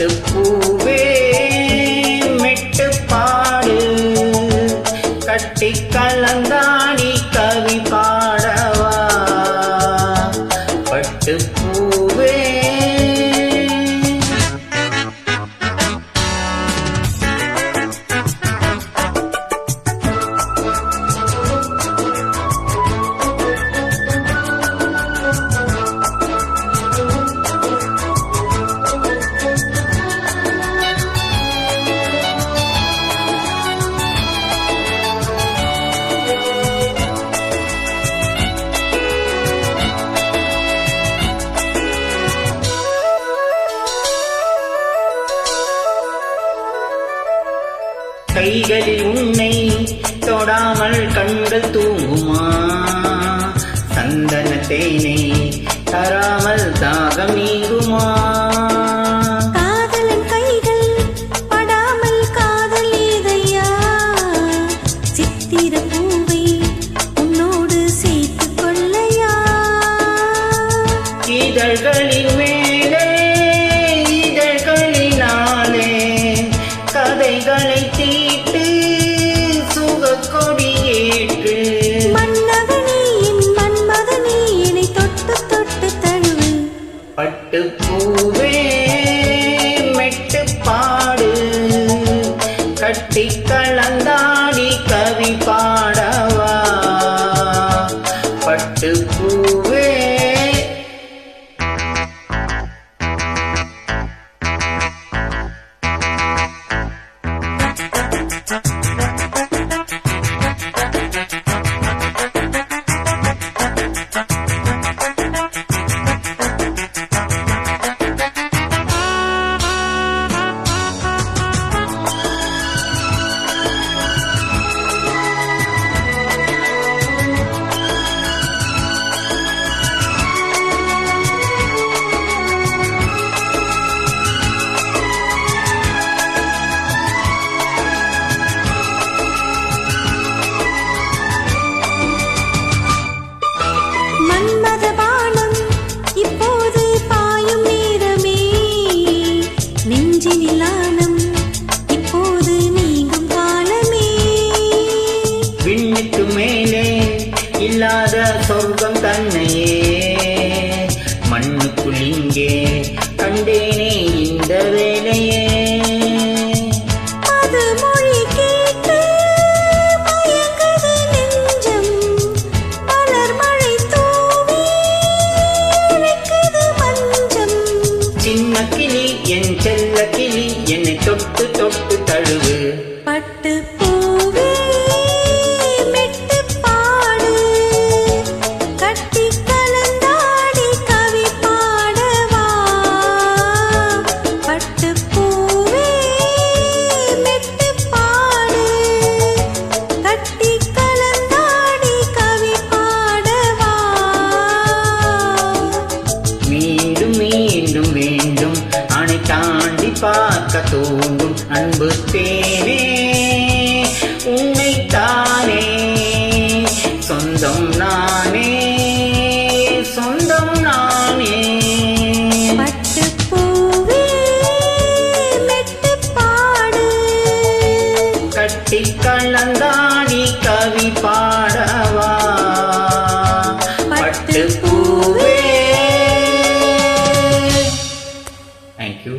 பட்டுப்பூவே மெட்டு பாடு கட்டி கலந்தாடி கவி பாடவா பட்டுப்பூவே. கைகளில் உன்னை தொடாமல் கண்கள் தூங்குமா, சந்தன தேனை தராமல் தாகம் நீங்குமா. காதலன் கைகள் படாமல் காதல் ஏதையா, சித்திர பூவை உன்னோடு சேர்த்துக் கொள்ளையா. இதழ்களின் மேலே இதழ்களினாலே கதைகளை தீட்டு சுகக்கொடி ஏற்று மன்னவனே என் மன்மதனே என்னை தொட்டு தொட்டு தழுவு. பட்டுப்பூவே மெட்டு பாடு கட்டி கலந்தாடி கவி பாடவா பட்டுப்பூவே. மன்மத பானம் இப்போது பாயும் நேரமே, நெஞ்சினில் ஆனம் இப்போது நீங்கும் காலமே. விண்ணுக்கு மேலே இல்லாத சொர்க்கம் தன்னையே மண்ணுக்குள் இங்கே கண்டேனே இந்த வேலையே. அது மொழி கேட்டு மயங்குது நெஞ்சம், மலர் மழை தூவி இழைக்குது மஞ்சம். சின்ன கிளி என் செல்ல கிளி என்னை தொட்டு தொட்டு தழுவு. பட்டுப்பூவே மெட்டு பாடு கட்டி கலந்தாடி கவி பாடவா பட்டுப்பூவே மெட்டு பாடு கட்டி கலந்தாடி கவி பாடவா. மீண்டும் மீண்டும் மீண்டும் அணை தாண்டி பார்க்க தூண்டும் அன்பு தேனே உன்னைத்தானே சொந்தம் நானே சொந்தம் நானே. பட்டுப்பூவே மெட்டு பாடு கட்டி கலந்தாடி கவி பாடவா பட்டுப்பூவே. Thank you.